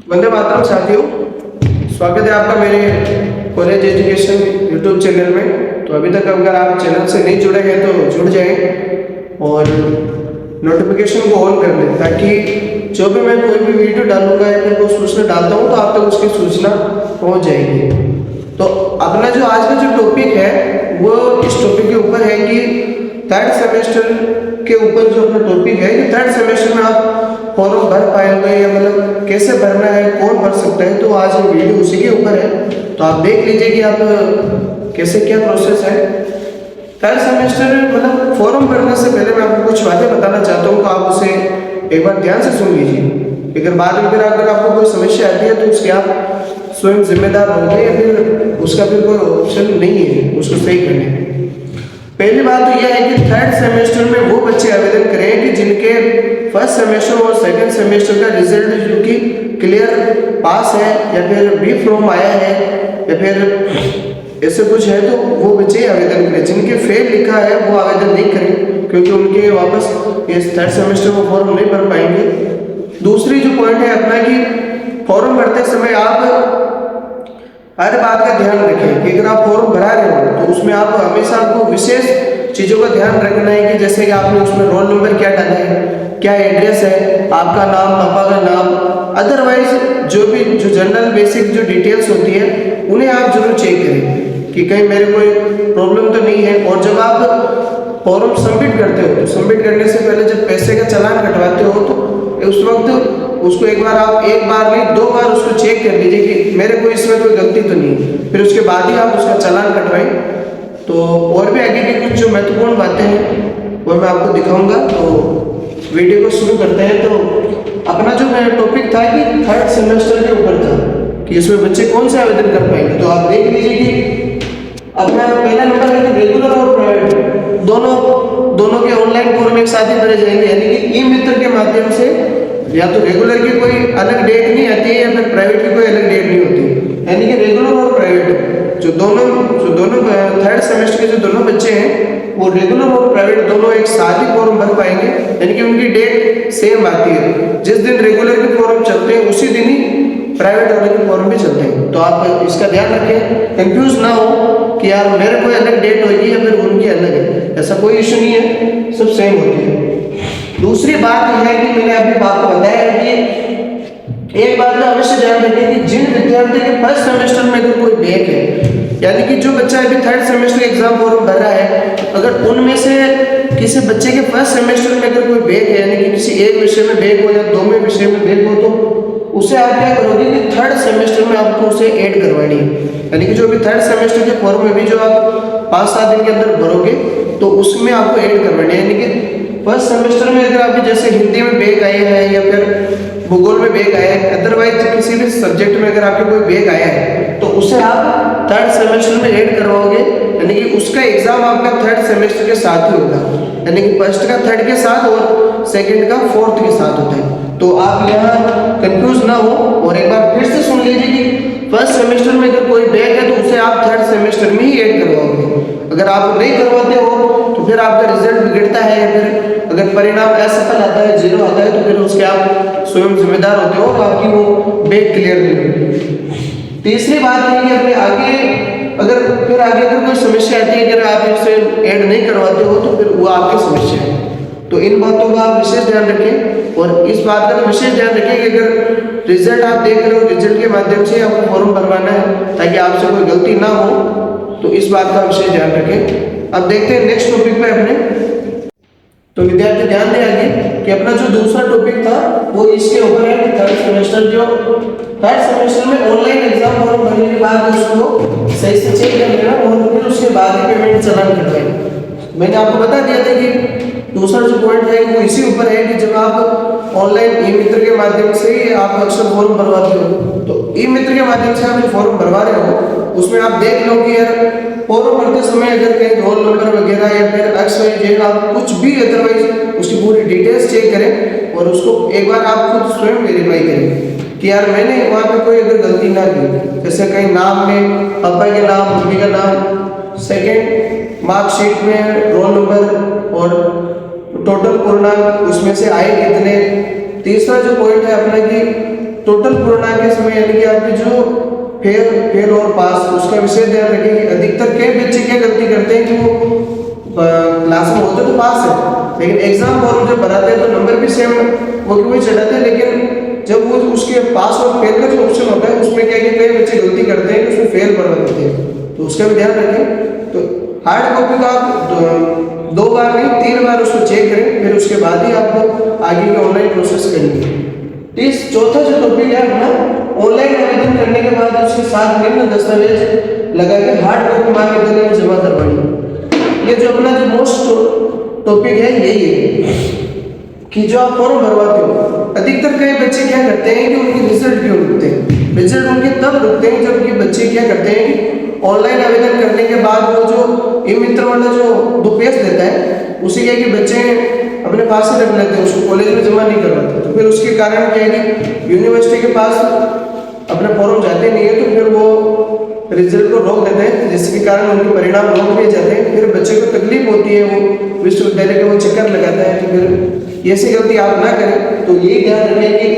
वंदे मातरम साथियों, स्वागत है आपका मेरे कॉलेज एजुकेशन यूट्यूब चैनल में। तो अभी तक अगर आप चैनल से नहीं जुड़े हैं तो जुड़ जाएं और नोटिफिकेशन को ऑन कर लें, ताकि जो भी मैं कोई भी वीडियो डालूंगा या फिर कोई सूचना डालता हूँ तो आप तक उसकी सूचना पहुँच जाएगी। तो अपना जो आज का जो टॉपिक है वो इस टॉपिक के ऊपर है कि थर्ड सेमेस्टर के ऊपर जो अपना टॉपिक है कि थर्ड सेमेस्टर में आप फॉर्म भर पाएंगे या मतलब कैसे भरना है, कौन भर सकता है। तो आज ये वीडियो उसी के ऊपर है, तो आप देख लीजिए कि आप कैसे क्या प्रोसेस है। थर्ड सेमेस्टर मतलब फॉर्म भरने से पहले मैं आपको कुछ बातें बताना चाहता हूँ, तो आप उसे एक बार ध्यान से सुन लीजिए। अगर बाद में फिर अगर आपको कोई समस्या आती है तो उसके आप स्वयं जिम्मेदार होंगे या फिर उसका फिर कोई ऑप्शन नहीं है उसको सही करने में। पहली बात तो यह है कि थर्ड सेमेस्टर में वो बच्चे आवेदन करें कि जिनके फर्स्ट सेमेस्टर और सेकंड सेमेस्टर का रिजल्ट जो कि क्लियर पास है या फिर बी फ्रॉम आया है या फिर ऐसे कुछ है, तो वो बच्चे आवेदन करें। जिनके फेल लिखा है वो आवेदन नहीं करें, क्योंकि उनके वापस इस थर्ड सेमेस्टर में फॉर्म नहीं भर पाएंगे। दूसरी जो पॉइंट है अपना कि फॉर्म भरते समय आप हर बात का ध्यान रखें कि अगर आप फॉर्म भरा रहे हो तो उसमें आप हमेशा आपको विशेष चीज़ों का ध्यान रखना है कि जैसे कि आपने उसमें रोल नंबर क्या डाला है, क्या एड्रेस है, आपका नाम, पापा का नाम, अदरवाइज जो जनरल बेसिक जो डिटेल्स होती है उन्हें आप जरूर चेक करें कि कहीं मेरे कोई प्रॉब्लम तो नहीं है। और जब आप फॉर्म सबमिट करते हो तो सबमिट करने से पहले जब पैसे का चालान कटवाते हो तो उस वक्त उसको एक बार नहीं 2 बार उसको चेक कर लीजिए कि मेरे को इसमें कोई गलती तो नहीं है, फिर उसके बाद ही आप उसका चालान कटवाएं। तो और भी आगे की कुछ जो महत्वपूर्ण बातें हैं वो मैं आपको दिखाऊंगा। तो वीडियो को शुरू करते हैं। तो अपना जो मेरा टॉपिक था कि थर्ड सेमेस्टर के ऊपर था कि इसमें बच्चे कौन से आवेदन कर पाएंगे। तो आप देख लीजिए कि अपना पहला नंबर है कि रेगुलर और प्राइवेट दोनों के ऑनलाइन फॉर्म एक साथ ही भरे जाएंगे, यानी कि ई मित्र के माध्यम से। या तो रेगुलर की कोई अलग डेट नहीं आती है या फिर प्राइवेट की कोई अलग डेट नहीं होती, यानी कि रेगुलर और प्राइवेट जो दोनों थर्ड सेमेस्टर के जो दोनों बच्चे हैं वो रेगुलर और प्राइवेट दोनों एक साथ ही फॉर्म भर पाएंगे, यानी कि उनकी डेट सेम आती है। जिस दिन रेगुलर के फॉर्म चलते हैं उसी दिन ही प्राइवेट वाले के फॉर्म भी चलते हैं। तो आप इसका ध्यान रखें, कंफ्यूज ना हो कि यार मेरे कोई अलग डेट होगी या फिर उनकी अलग है, ऐसा कोई इशू नहीं है, सब सेम होती है। दूसरी बात यह है कि मैंने अभी आपको बताया है कि एक बात का अवश्य ध्यान रखें कि जिन विद्यार्थी के फर्स्ट सेमेस्टर में अगर कोई बैक है, यानी कि जो बच्चा अभी थर्ड सेमेस्टर एग्जाम फॉर्म भर रहा है, अगर उनमें से किसी बच्चे के फर्स्ट सेमेस्टर में अगर कोई बैक है, यानी कि किसी एक विषय में बैक हो या 2 में विषय में बैक हो, तो उसे आप क्या करोगे कि थर्ड सेमेस्टर में आपको उसे ऐड करवानी है। यानी कि जो अभी थर्ड सेमेस्टर के फॉर्म में भी जो आप 5-7 दिन के अंदर भरोगे तो उसमें आपको ऐड करवानी है। यानी कि फर्स्ट सेमेस्टर में अगर आपके जैसे हिंदी में बैक आए हैं या फिर भूगोल में बैक आया है, अदरवाइज किसी भी सब्जेक्ट में अगर आपके कोई बैक आया है तो उसे आप थर्ड सेमेस्टर में ऐड करवाओगे, यानी कि उसका एग्जाम आपका थर्ड सेमेस्टर के साथ ही होगा, यानी कि फर्स्ट का थर्ड के साथ और सेकंड का फोर्थ के साथ होता है। तो आप यहाँ कंफ्यूज ना हो और एक बार फिर से सुन लीजिए कि फर्स्ट सेमेस्टर में अगर कोई बैक है तो उसे आप थर्ड सेमेस्टर में ही ऐड करवाओगे। अगर आप नहीं करवाते हो तो फिर आपका रिजल्ट बिगड़ता है, या फिर अगर परिणाम असफल आता है, 0 आता है, तो फिर उसके आप स्वयं जिम्मेदार होते हो और आपकी वो बैक क्लियर नहीं होगी। तीसरी बात है कि अपने आगे अगर कोई समस्या आती है, अगर आप इसे ऐड नहीं करवाते हो तो फिर वो आपकी समस्या है। तो इन बातों का आप विशेष ध्यान रखें और इस बात का विशेष ध्यान रखें कि अगर रिजल्ट आप देख रहे हो, रिजल्ट के माध्यम से आपको फॉर्म भरवाना है ताकि आपसे कोई गलती ना हो, तो इस बात का विशेष ध्यान रखें। अब देखते हैं नेक्स्ट टॉपिक पे अपने। तो विद्यार्थी ध्यान दें आगे कि अपना जो दूसरा टॉपिक था वो इसके ऊपर है कि थर्ड सेमेस्टर में ऑनलाइन एग्जाम फॉर्म भरने के बाद उसको सही से चेक कर लेना और फिर उसके बाद ही पेमेंट चालान कटवाएं। मैंने आपको बता दिया था कि दूसरा जो पॉइंट है वो इसी ऊपर है कि जब आप ऑनलाइन ई मित्र के माध्यम से आप अक्सर फॉर्म भरवाते हो, तो ई मित्र के माध्यम से आप जो फॉर्म भरवा रहे हो उसमें आप देख लो कि यार फॉर्म भरते समय अगर कहीं रोल नंबर वगैरह या फिर XYZ आप कुछ भी अदरवाइज उसकी पूरी डिटेल्स चेक करें और उसको एक बार आप खुद स्वयं वेरीफाई करें कि यार मैंने वहाँ पे कोई अगर गलती ना की, जैसे कहीं नाम में पापा के नाम, मम्मी का नाम, सेकंड मार्कशीट में रोल नंबर और टोटल पूर्णांक उसमें से आए कितने। तीसरा जो पॉइंट है अपना कि टोटल पूर्णांक के समय यानी कि आपके जो फेल और पास उसका विषय ध्यान रखें कि अधिकतर कई बच्चे क्या गलती करते हैं कि वो क्लास में होते तो पास है, लेकिन एग्जाम फॉर्म जब भराते हैं तो नंबर भी सेम वो वही चढ़ाते हैं, लेकिन जब वो उसके पास और फेल का जो ऑप्शन होता है उसमें क्या है कि कई बच्चे गलती करते हैं कि उसमें फेल करवा देते हैं, तो उसका भी ध्यान रखें। तो हार्ड कॉपी का आप 2 बार नहीं 3 बार उसको चेक करें, फिर उसके बाद ही आपको आगे की ऑनलाइन प्रोसेस करनी है। चौथा जो टॉपिक है अपना, ऑनलाइन आवेदन करने के बाद उसके साथ निम्न दस्तावेज लगा के हार्ड कॉपी महाविद्यालय में जमा करवानी। ये जो अपना जो मोस्ट टॉपिक है यही है कि जो आप फॉर्म भरवाते हो, अधिकतर कई बच्चे क्या करते हैं कि उनके रिजल्ट क्यों रुकते हैं, रिजल्ट उनके तब रुकते हैं जब ये बच्चे क्या करते हैं कि ऑनलाइन आवेदन करने के बाद वो जो ई मित्र वाला जो 2 पेज देता है उसे क्या कि बच्चे अपने पास ही रख लेते हैं, उसको कॉलेज में जमा नहीं करवाते, तो फिर उसके कारण क्या है कि यूनिवर्सिटी के पास अपना फॉर्म जाते नहीं है, तो फिर वो रिजल्ट को रोक देते हैं, जिसके कारण उनके परिणाम रोक दिए जाते हैं, फिर बच्चे को तकलीफ होती है, वो विश्वविद्यालय के वो चक्कर लगाता है। तो फिर ऐसी गलती आप ना करें, तो यही ध्यान रखें कि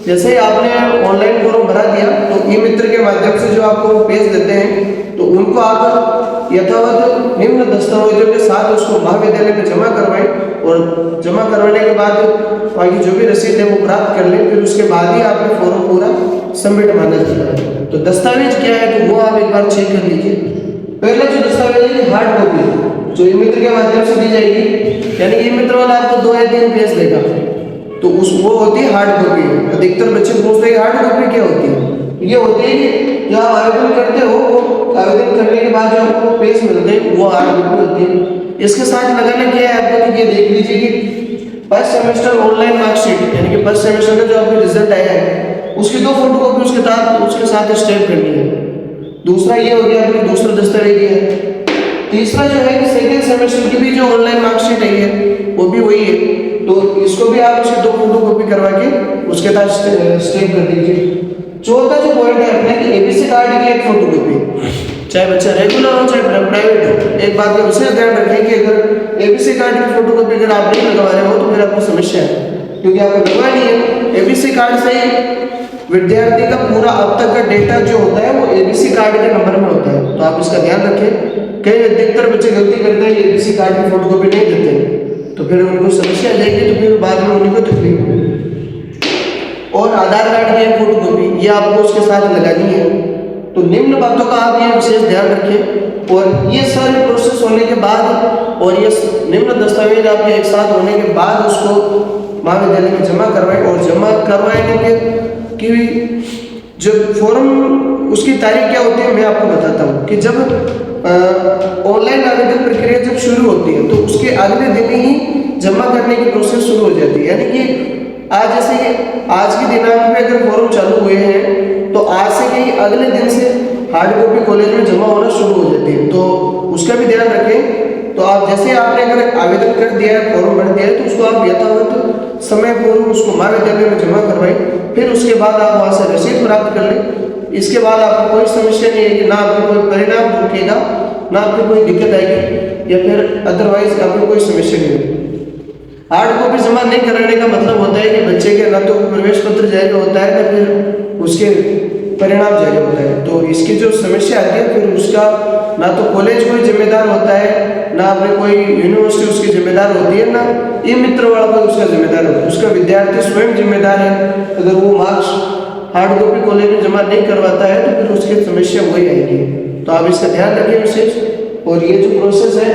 जैसे ही आपने ऑनलाइन फॉर्म भरा दिया तो ई मित्र के माध्यम से जो आपको पेज देते हैं तो उनको आप यथावत निम्न दस्तावेजों के साथ उसको महाविद्यालय में जमा करवाएं, और जमा करवाने के बाद बाकी जो भी रसीद है वो प्राप्त कर लें, फिर उसके बाद ही आपका फॉर्म पूरा सबमिट माना जाता है। तो दस्तावेज क्या है तो वो आप एक बार चेक कर लीजिए। पहला जो दस्तावेज है हार्ड कॉपी जो ई मित्र के माध्यम से दी जाएगी, यानी ई मित्र वाला आपको 2 या 3 पेज देगा, तो उस वो होती है हार्ड कॉपी। अधिकतर बच्चे पूछते हैं हार्ड कॉपी क्या होती है, ये होती है कि जो आप आवेदन करते हो वो आवेदन करने के बाद जो आपको पेज मिलते हैं वो हार्ड कॉपी होती है। इसके साथ लगाना क्या है आपको, तो ये देख लीजिए कि फर्स्ट सेमेस्टर ऑनलाइन मार्कशीट यानी कि फर्स्ट सेमेस्टर का जो आपका रिजल्ट आया है उसकी 2 फोटोकॉपी उसके साथ स्टैम्प करनी है। दूसरा ये हो गया अपनी दूसरा दस्तावेज है। तीसरा जो है कि सेकेंड सेमेस्टर की भी जो ऑनलाइन मार्कशीट आई है वो भी वही है, तो इसको भी आप उसके 2 फोटोकॉपी करवा के उसके साथ स्टैम्प कर दीजिए। चौथा जो पॉइंट है अपने कि एबीसी कार्ड की 1 फोटोकॉपी, चाहे बच्चा रेगुलर हो चाहे प्राइवेट हो। एक बात का विशेष ध्यान रखें कि अगर एबीसी कार्ड की फोटोकॉपी अगर आप नहीं लगवा रहे हो तो फिर आपको समस्या है, क्योंकि आपको लगवानी है। एबीसी कार्ड से विद्यार्थी का पूरा अब तक का डेटा जो होता है वो एबीसी कार्ड के नंबर में होता है, तो आप इसका ध्यान रखें। कई अधिकतर बच्चे गलती करते हैं एबीसी कार्ड की फोटोकॉपी नहीं देते, तो फिर उनको समस्या आ जाएगी, तो फिर बाद में उनको तकलीफ होगी। और आधार कार्ड की 1 फोटोकॉपी ये आपको उसके साथ लगानी है। तो निम्न बातों का आप ये विशेष ध्यान रखें, और ये सारे प्रोसेस होने के बाद और ये निम्न दस्तावेज आपके एक साथ होने के बाद उसको महाविद्यालय में जमा करवाएं। और जमा करवाएंगे कि जब फॉर्म उसकी तारीख क्या होती है मैं आपको बताता हूँ कि जब ऑनलाइन आवेदन प्रक्रिया जब शुरू होती है तो उसके अगले दिन ही जमा करने की प्रोसेस शुरू हो जाती है। यानी कि आज जैसे आज के दिनांक में अगर फॉर्म चालू हुए हैं तो आज से ही अगले दिन से हार्ड कॉपी कॉलेज में जमा होना शुरू हो जाती है, तो उसका भी ध्यान रखें। तो आप जैसे आपने अगर आवेदन कर दिया है, फॉर्म भर दिया है, तो उसको आप यथावत समय पूर्व उसको महाविद्यालय में जमा करवाएं, फिर उसके बाद आप वहाँ से रसीद प्राप्त कर लें। इसके बाद आपको कोई समस्या नहीं है कि ना आपको कोई परिणाम रुकेगा, ना आपको कोई दिक्कत आएगी, या फिर अदरवाइज आपको कोई समस्या नहीं होगी। हार्ड कॉपी जमा नहीं कराने का मतलब होता है कि बच्चे के ना तो प्रवेश पत्र जारी होता है ना फिर उसके परिणाम जारी होता है, तो इसकी जो समस्या आती है फिर उसका ना तो कॉलेज कोई जिम्मेदार होता है, ना अपने कोई यूनिवर्सिटी उसकी जिम्मेदार होती है, ना ये मित्र वाला कोई उसका जिम्मेदार होता है, उसका विद्यार्थी स्वयं जिम्मेदार है। अगर वो मार्क्स हार्ड कॉपी कॉलेज में जमा नहीं करवाता है तो फिर उसकी समस्या वही आएगी, तो आप इसका ध्यान रखिए विशेष। और ये जो प्रोसेस है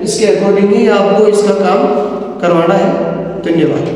इसके अकॉर्डिंग ही आपको इसका काम करवाना है। धन्यवाद।